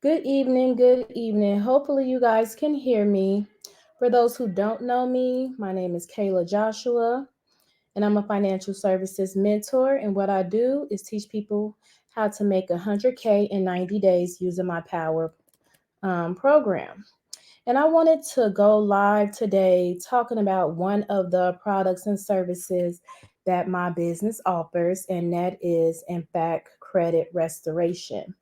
Good evening, good evening. Hopefully, you guys can hear me. For those who don't know me, my name is Kayla Joshua, and I'm a financial services mentor. And what I do is teach people how to make 100K in 90 days using my Power program. And I wanted to go live today talking about one of the products and services that my business offers, and that is, in fact, credit restoration.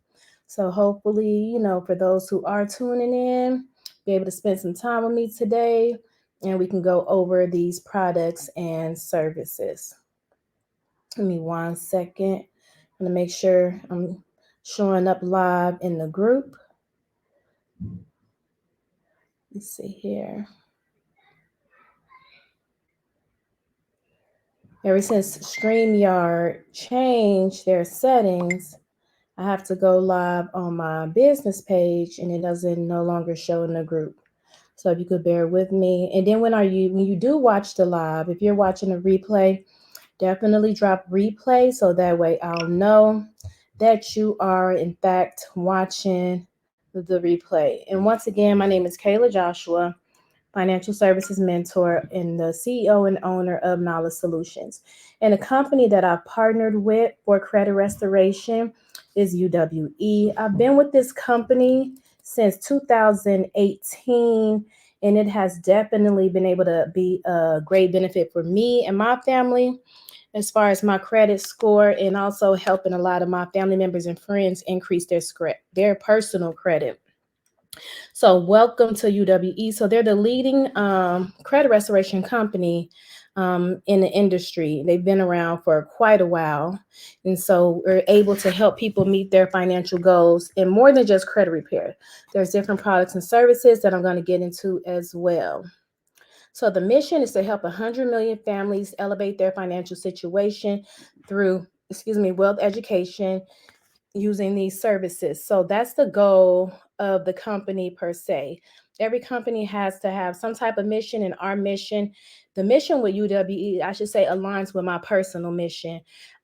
So hopefully, for those who are tuning in, be able to spend some time with me today and we can go over these products and services. Give me 1 second. I'm gonna make sure I'm showing up live in the group. Let's see here. Ever since StreamYard changed their settings, I have to go live on my business page and it doesn't no longer show in the group. So if you could bear with me. And then when you do watch the live, if you're watching a replay, definitely drop replay so that way I'll know that you are in fact watching the replay. And once again, my name is Kayla Joshua, financial services mentor and the CEO and owner of Knowledge Solutions. And the company that I've partnered with for credit restoration is UWE. I've been with this company since 2018, and it has definitely been able to be a great benefit for me and my family as far as my credit score, and also helping a lot of my family members and friends increase their personal credit. So, welcome to UWE. So, they're the leading credit restoration company in the industry. They've been around for quite a while. And so, we're able to help people meet their financial goals in more than just credit repair. There's different products and services that I'm going to get into as well. So, the mission is to help 100 million families elevate their financial situation through, wealth education using these services. So that's the goal of the company per se. Every company has to have some type of mission, and our mission, the mission with UWE, I should say, aligns with my personal mission.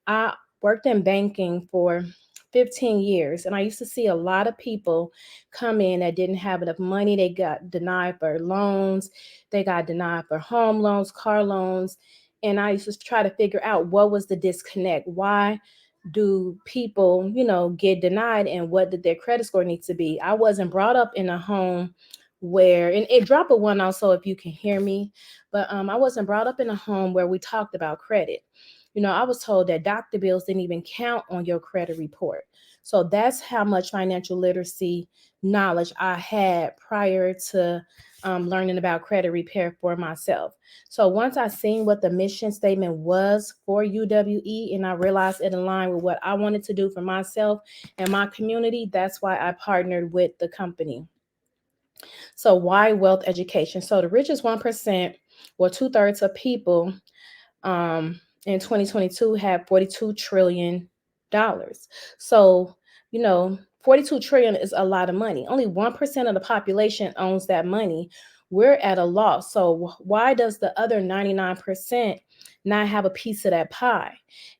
I worked in banking for 15 years, and I used to see a lot of people come in that didn't have enough money. They got denied for loans, they got denied for home loans, car loans. And I used to try to figure out what was the disconnect. Why do people, get denied, and what did their credit score need to be? I wasn't brought up in a home where, and it drop a one also if you can hear me, but I wasn't brought up in a home where we talked about credit. I was told that doctor bills didn't even count on your credit report. So that's how much financial literacy knowledge I had prior to learning about credit repair for myself. So once I seen what the mission statement was for UWE and I realized it aligned with what I wanted to do for myself and my community, that's why I partnered with the company. So why wealth education? So the richest 1%, or two-thirds of people in 2022 had $42 trillion. So, 42 trillion is a lot of money. Only 1% of the population owns that money. We're at a loss. So why does the other 99% not have a piece of that pie?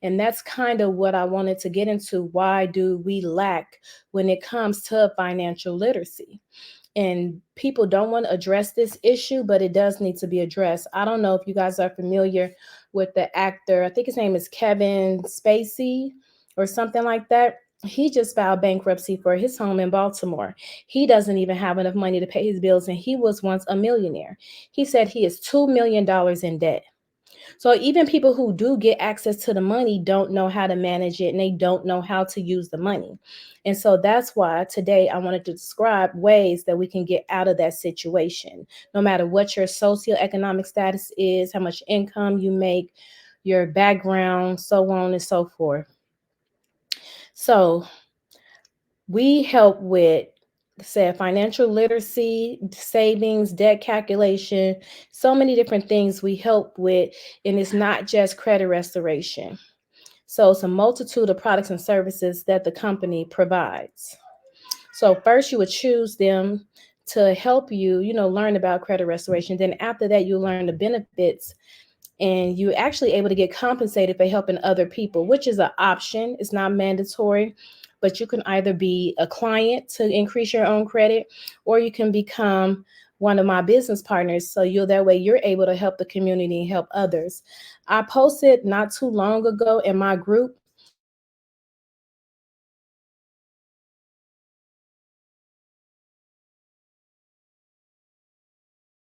And that's kind of what I wanted to get into. Why do we lack when it comes to financial literacy? And people don't want to address this issue, but it does need to be addressed. I don't know if you guys are familiar with the actor. I think his name is Kevin Spacey or something like that. He just filed bankruptcy for his home in Baltimore. He doesn't even have enough money to pay his bills, and he was once a millionaire. He said he is $2 million in debt. So even people who do get access to the money don't know how to manage it, and they don't know how to use the money. And so that's why today I wanted to describe ways that we can get out of that situation. No matter what your socioeconomic status is, how much income you make, your background, so on and so forth. So we help with, say, financial literacy, savings, debt calculation, so many different things we help with. And it's not just credit restoration. So it's a multitude of products and services that the company provides. So first you would choose them to help you, learn about credit restoration. Then after that, you learn the benefits, and you're actually able to get compensated for helping other people, which is an option. It's not mandatory. but you can either be a client to increase your own credit, or you can become one of my business partners. So that way you're able to help the community and help others. I posted not too long ago in my group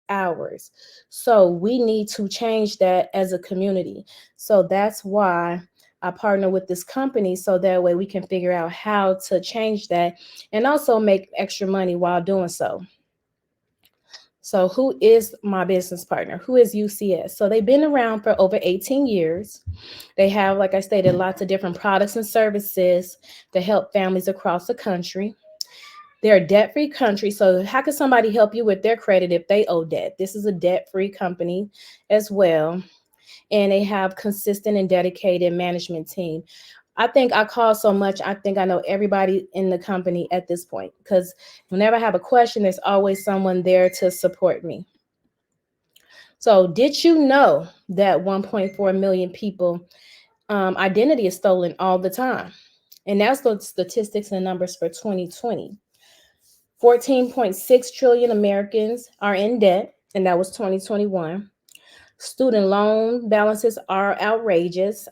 hours. So we need to change that as a community. So that's why I partner with this company, so that way we can figure out how to change that and also make extra money while doing so. So who is my business partner? Who is UCS? So they've been around for over 18 years. They have, like I stated, lots of different products and services to help families across the country. They're a debt-free country. So how can somebody help you with their credit if they owe debt? This is a debt-free company as well. And they have consistent and dedicated management team. I think I call so much, I think I know everybody in the company at this point, because whenever I have a question, there's always someone there to support me. So did you know that 1.4 million people identity is stolen all the time? And that's the statistics and numbers for 2020. 14.6 trillion Americans are in debt, and that was 2021. Student loan balances are outrageous.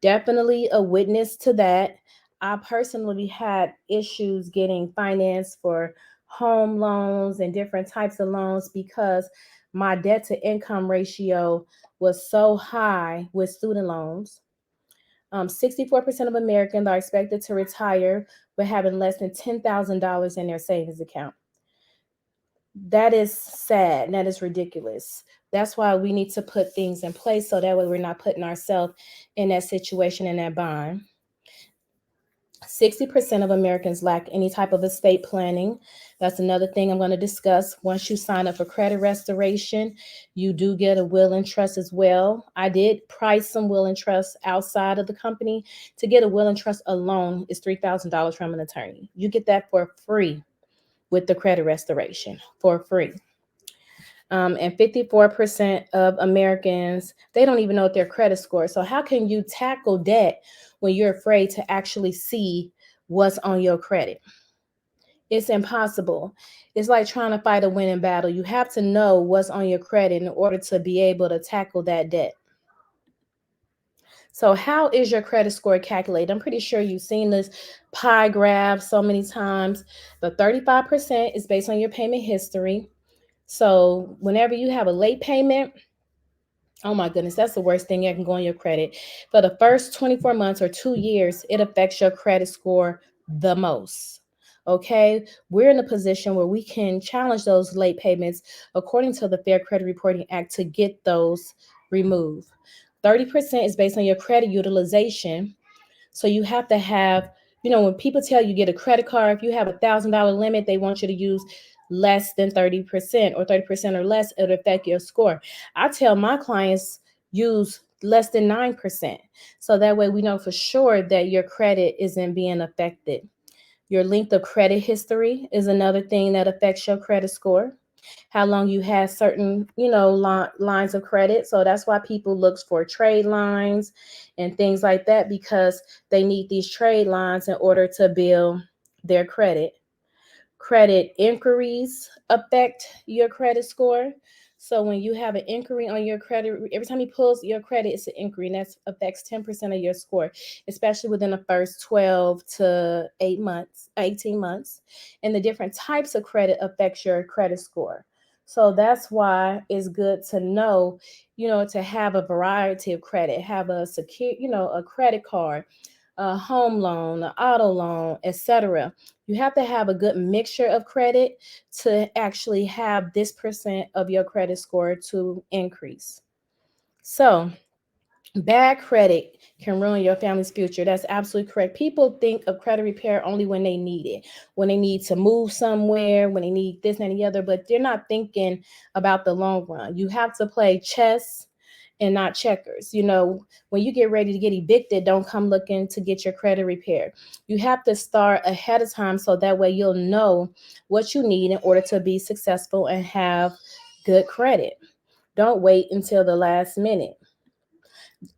Definitely a witness to that. I personally had issues getting finance for home loans and different types of loans because my debt to income ratio was so high with student loans. 64% of Americans are expected to retire with having less than $10,000 in their savings account. That is sad. That is ridiculous. That's why we need to put things in place so that way we're not putting ourselves in that situation, in that bind. 60% of Americans lack any type of estate planning. That's another thing I'm going to discuss. Once you sign up for credit restoration, you do get a will and trust as well. I did price some will and trust outside of the company. To get a will and trust alone is $3,000 from an attorney. You get that for free with the credit restoration, for free. And 54% of Americans, they don't even know their credit score. So how can you tackle debt when you're afraid to actually see what's on your credit? It's impossible. It's like trying to fight a winning battle. You have to know what's on your credit in order to be able to tackle that debt. So how is your credit score calculated? I'm pretty sure you've seen this pie graph so many times. The 35% is based on your payment history. So whenever you have a late payment, oh my goodness, that's the worst thing that can go on your credit. For the first 24 months or 2 years, it affects your credit score the most. Okay, we're in a position where we can challenge those late payments according to the Fair Credit Reporting Act to get those removed. 30% is based on your credit utilization. So you have to have, when people tell you get a credit card, if you have $1,000 limit, they want you to use less than 30% or 30% or less, it'll affect your score. I tell my clients use less than 9%. So that way we know for sure that your credit isn't being affected. Your length of credit history is another thing that affects your credit score. How long you had certain, lines of credit. So that's why people look for trade lines and things like that, because they need these trade lines in order to build their credit. Credit inquiries affect your credit score. So when you have an inquiry on your credit, every time you pull your credit, it's an inquiry, and that affects 10% of your score, especially within the first 12 to 18 months. And the different types of credit affects your credit score. So that's why it's good to know, to have a variety of credit, have a secure, a credit card, a home loan, an auto loan, etc. You have to have a good mixture of credit to actually have this percent of your credit score to increase. So, bad credit can ruin your family's future. That's absolutely correct. People think of credit repair only when they need it, when they need to move somewhere, when they need this and the other, but they're not thinking about the long run. You have to play chess and not checkers. When you get ready to get evicted, don't come looking to get your credit repaired. You have to start ahead of time so that way you'll know what you need in order to be successful and have good credit. Don't wait until the last minute.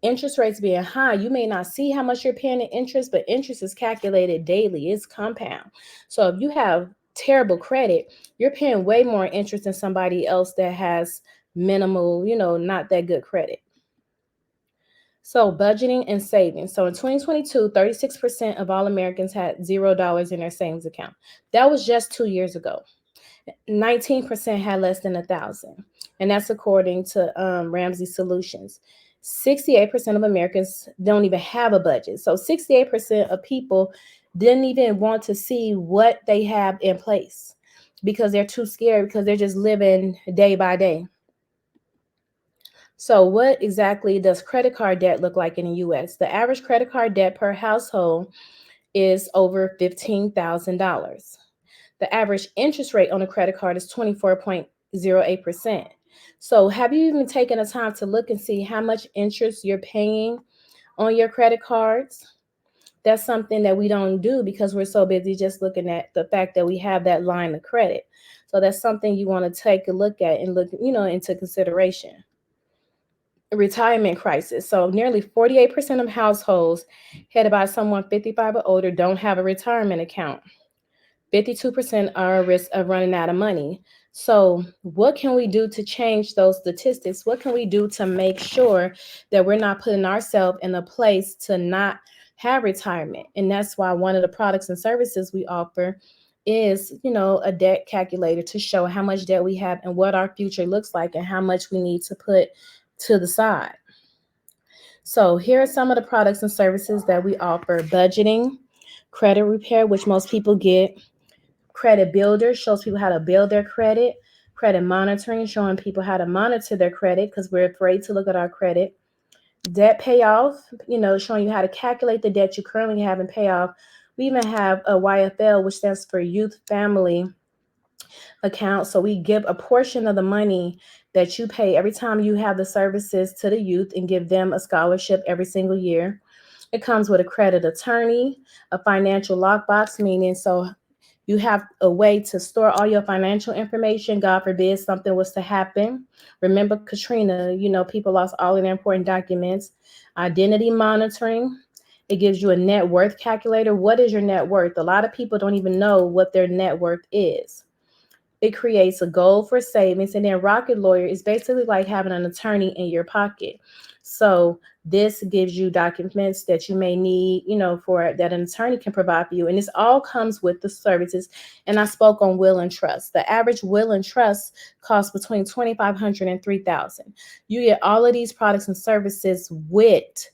Interest rates being high, you may not see how much you're paying in interest, but interest is calculated daily. It's compound. So if you have terrible credit, you're paying way more interest than somebody else that has minimal, not that good credit. So budgeting and saving. So in 2022, 36% of all Americans had $0 in their savings account. That was just 2 years ago. 19% had less than 1,000, and that's according to Ramsey Solutions. 68% of Americans don't even have a budget. So 68% of people didn't even want to see what they have in place because they're too scared because they're just living day by day. So what exactly does credit card debt look like in the US? The average credit card debt per household is over $15,000. The average interest rate on a credit card is 24.08%. So have you even taken the time to look and see how much interest you're paying on your credit cards? That's something that we don't do because we're so busy just looking at the fact that we have that line of credit. So that's something you want to take a look at and look, into consideration. Retirement crisis. So nearly 48% of households headed by someone 55 or older don't have a retirement account. 52% are at risk of running out of money. So, what can we do to change those statistics? What can we do to make sure that we're not putting ourselves in a place to not have retirement? And that's why one of the products and services we offer is, a debt calculator to show how much debt we have and what our future looks like and how much we need to put to the side. So, here are some of the products and services that we offer: budgeting, credit repair, which most people get. Credit builder shows people how to build their credit. Credit monitoring, showing people how to monitor their credit because we're afraid to look at our credit. Debt payoff, showing you how to calculate the debt you currently have and pay off. We even have a YFL, which stands for Youth Family Account. So we give a portion of the money that you pay every time you have the services to the youth and give them a scholarship every single year. It comes with a credit attorney, a financial lockbox, meaning so you have a way to store all your financial information. God forbid something was to happen. Remember Katrina, people lost all of their important documents. Identity monitoring. It gives you a net worth calculator. What is your net worth? A lot of people don't even know what their net worth is. It creates a goal for savings. And then Rocket Lawyer is basically like having an attorney in your pocket. So this gives you documents that you may need, for that an attorney can provide for you. And this all comes with the services. And I spoke on will and trust. The average will and trust costs between $2,500 and $3,000. You get all of these products and services with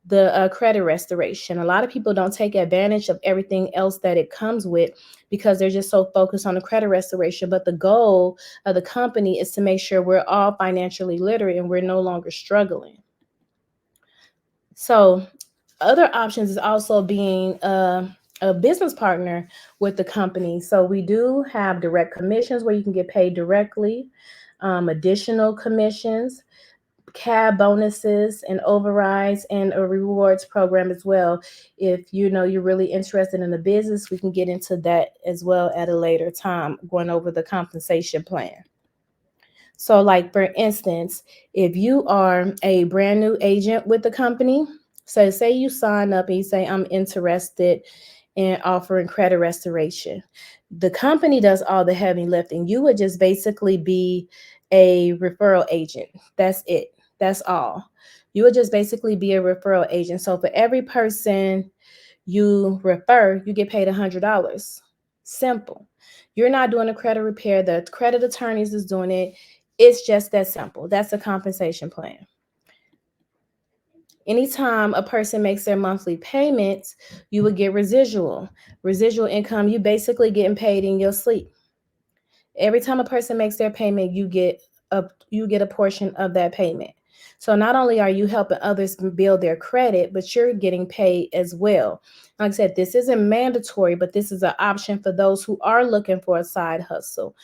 the credit restoration. A lot of people don't take advantage of everything else that it comes with because they're just so focused on the credit restoration. But the goal of the company is to make sure we're all financially literate and we're no longer struggling. So other options is also being a business partner with the company. So we do have direct commissions where you can get paid directly, additional commissions, cab bonuses and overrides, and a rewards program as well. If you're really interested in the business, we can get into that as well at a later time, going over the compensation plan. So like for instance, if you are a brand new agent with the company, so say you sign up and you say, I'm interested in offering credit restoration. The company does all the heavy lifting. You would just basically be a referral agent. That's it. That's all. You would just basically be a referral agent. So for every person you refer, you get paid $100. Simple. You're not doing a credit repair. The credit attorneys is doing it. It's just that simple. That's a compensation plan. Anytime a person makes their monthly payments, you would get residual. Residual income, you basically getting paid in your sleep. Every time a person makes their payment, you get a portion of that payment. So not only are you helping others build their credit, but you're getting paid as well. Like I said, this isn't mandatory, but this is an option for those who are looking for a side hustle.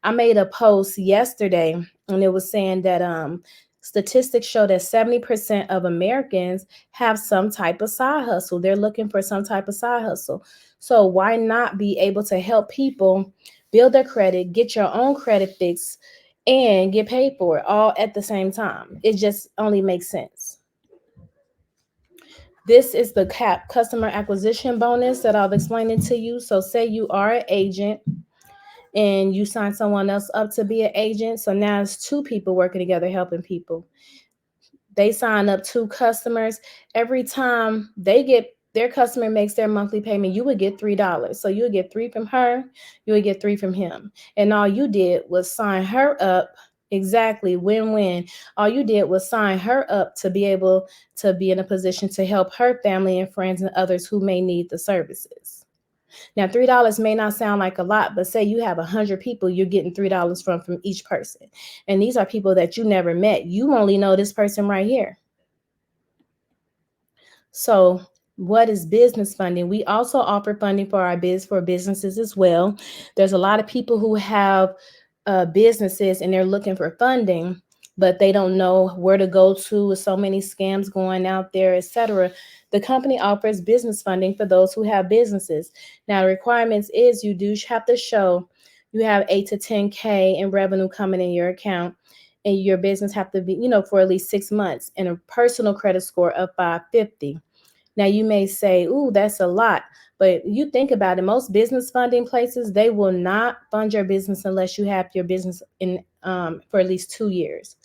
I made a post yesterday and it was saying that statistics show that 70% of Americans have some type of side hustle. They're looking for some type of side hustle. So why not be able to help people build their credit, get your own credit fixed, and get paid for it all at the same time? It just only makes sense. This is the customer acquisition bonus that I'll explain it to you. So say you are an agent and you sign someone else up to be an agent. So now it's two people working together helping people. They sign up two customers. Every time their customer makes their monthly payment, you would get $3. So you would get three from her, you would get three from him. And all you did was sign her up. Exactly, win-win. All you did was sign her up to be able to be in a position to help her family and friends and others who may need the services. Now, $3 may not sound like a lot, but say you have 100 people you're getting $3 from each person. And these are people that you never met. You only know this person right here. So, what is business funding? We also offer funding for for businesses as well. There's a lot of people who have businesses and they're looking for funding, but they don't know where to go to with so many scams going out there, etc. The company offers business funding for those who have businesses. Now, the requirements is you do have to show you have 8 to 10K in revenue coming in your account, and your business have to be, for at least 6 months, and a personal credit score of 550. Now you may say, "Ooh, that's a lot." But you think about it, most business funding places, they will not fund your business unless you have your business in for at least 2 years.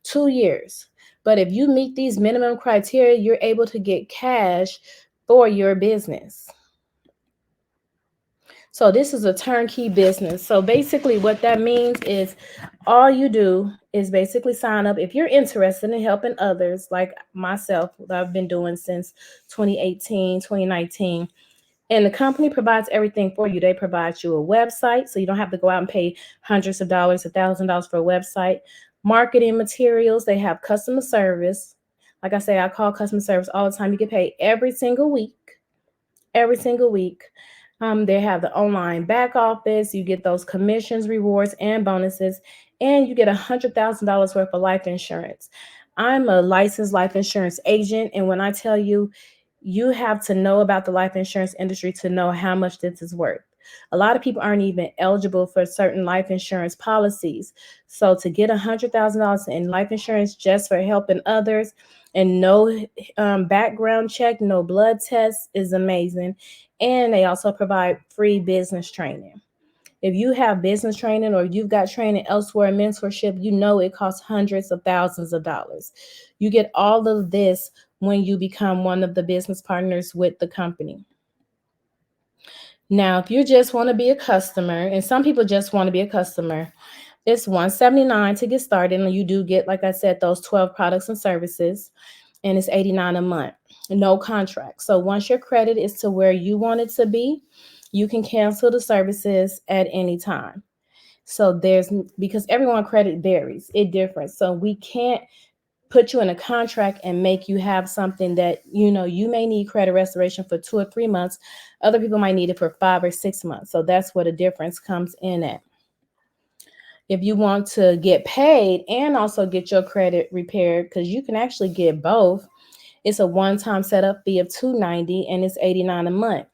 2 years. But if you meet these minimum criteria, you're able to get cash for your business. So this is a turnkey business. So basically what that means is all you do is basically sign up. If you're interested in helping others, like myself, what I've been doing since 2018, 2019, and the company provides everything for you. They provide you a website, so you don't have to go out and pay hundreds of dollars, $1,000 for a website. Marketing materials, they have customer service. Like I say, I call customer service all the time. You get paid every single week, every single week. They have the online back office. You get those commissions, rewards, and bonuses, and you get $100,000 worth of life insurance. I'm a licensed life insurance agent, and when I tell you, you have to know about the life insurance industry to know how much this is worth. A lot of people aren't even eligible for certain life insurance policies. So to get $100,000 in life insurance just for helping others and no background check, no blood tests is amazing. And they also provide free business training. If you have business training or you've got training elsewhere, mentorship, you know it costs hundreds of thousands of dollars. You get all of this when you become one of the business partners with the company. Now, if you just want to be a customer, and some people just want to be a customer, it's $179 to get started, and you do get, like I said, those 12 products and services, and it's $89 a month. No contract. So once your credit is to where you want it to be, you can cancel the services at any time. So because everyone credit varies, it differs. So we can't put you in a contract and make you have something that you may need credit restoration for 2 or 3 months. Other people might need it for 5 or 6 months. So that's where the difference comes in at. If you want to get paid and also get your credit repaired, because you can actually get both, it's a one-time setup fee of $290 and it's $89 a month.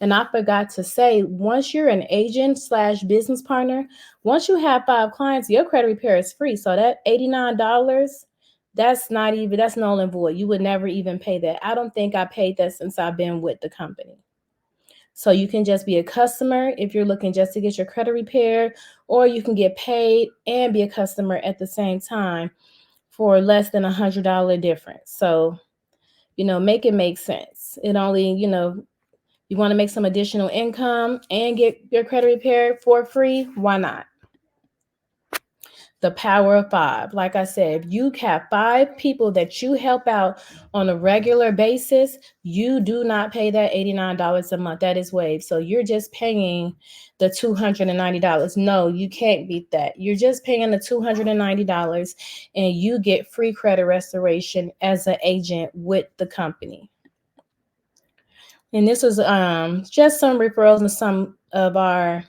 And I forgot to say, once you're an agent/business partner, once you have 5 clients, your credit repair is free. So that $89, that's null and void. You would never even pay that. I don't think I paid that since I've been with the company. So you can just be a customer if you're looking just to get your credit repaired, or you can get paid and be a customer at the same time for less than $100 difference. So, make it make sense. It only, you want to make some additional income and get your credit repaired for free, why not? The power of 5. Like I said, if you have 5 people that you help out on a regular basis, you do not pay that $89 a month. That is waived. So you're just paying the $290. No, you can't beat that. You're just paying the $290 and you get free credit restoration as an agent with the company. And this is just some referrals and some of our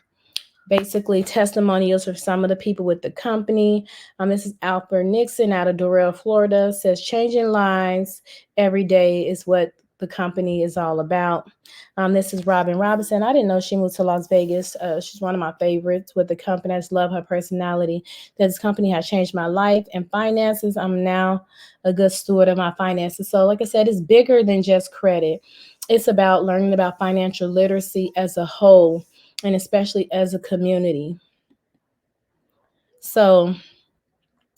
basically testimonials for some of the people with the company. This is Alfred Nixon out of Doral, Florida. Says changing lives every day is what the company is all about. This is Robin Robinson. I didn't know she moved to Las Vegas. She's one of my favorites with the company. I just love her personality. This company has changed my life and finances. I'm now a good steward of my finances. So, like I said, it's bigger than just credit. It's about learning about financial literacy as a whole, and especially as a community. So,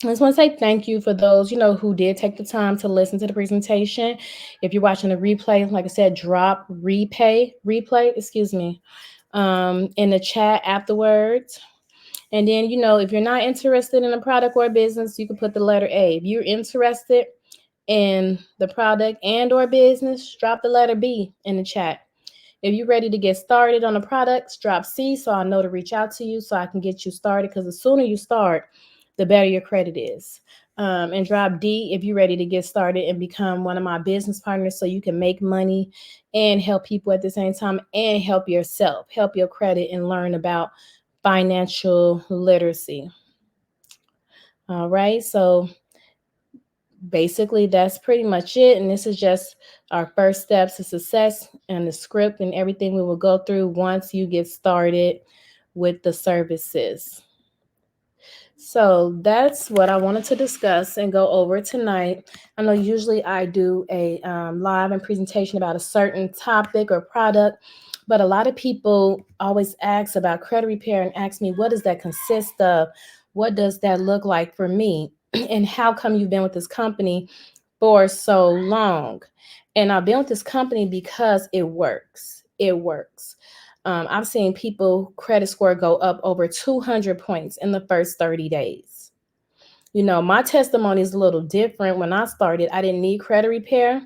I just want to say thank you for those, who did take the time to listen to the presentation. If you're watching the replay, like I said, drop excuse me, in the chat afterwards. And then, if you're not interested in a product or a business, you can put the letter A. If you're interested in the product and or business, drop the letter B in the chat. If you're ready to get started on the products, drop C so I know to reach out to you so I can get you started, because the sooner you start, the better your credit is. And drop D if you're ready to get started and become one of my business partners so you can make money and help people at the same time and help yourself, help your credit, and learn about financial literacy. All right. So basically, that's pretty much it. And this is just our first steps to success and the script and everything we will go through once you get started with the services. So that's what I wanted to discuss and go over tonight. I know usually I do a live and presentation about a certain topic or product, but a lot of people always ask about credit repair and ask me, what does that consist of? What does that look like for me? And how come you've been with this company for so long? And I've been with this company because it works. It works. I've seen people credit score go up over 200 points in the first 30 days. My testimony is a little different. When I started, I didn't need credit repair.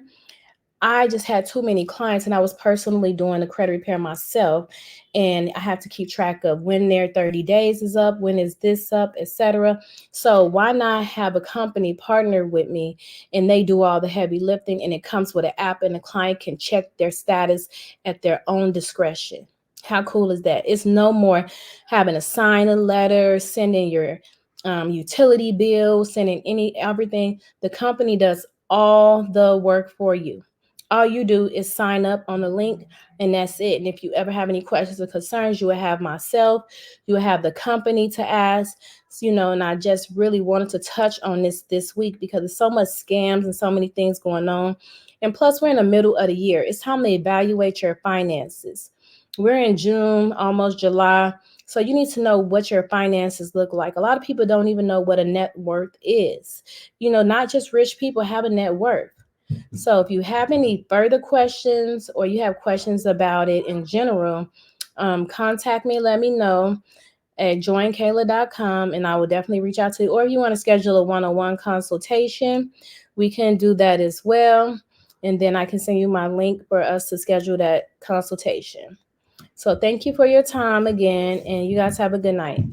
I just had too many clients and I was personally doing the credit repair myself. And I have to keep track of when their 30 days is up, when is this up, etc. So why not have a company partner with me and they do all the heavy lifting, and it comes with an app and the client can check their status at their own discretion. How cool is that? It's no more having to sign a letter, sending your utility bill, sending everything. The company does all the work for you. All you do is sign up on the link, and that's it. And if you ever have any questions or concerns, you will have myself, you will have the company to ask. And I just really wanted to touch on this week because there's so much scams and so many things going on. And plus, we're in the middle of the year. It's time to evaluate your finances. We're in June, almost July. So you need to know what your finances look like. A lot of people don't even know what a net worth is. Not just rich people have a net worth. So if you have any further questions or you have questions about it in general, contact me, let me know at joinkayla.com, and I will definitely reach out to you. Or if you want to schedule a one-on-one consultation, we can do that as well. And then I can send you my link for us to schedule that consultation. So thank you for your time again, and you guys have a good night.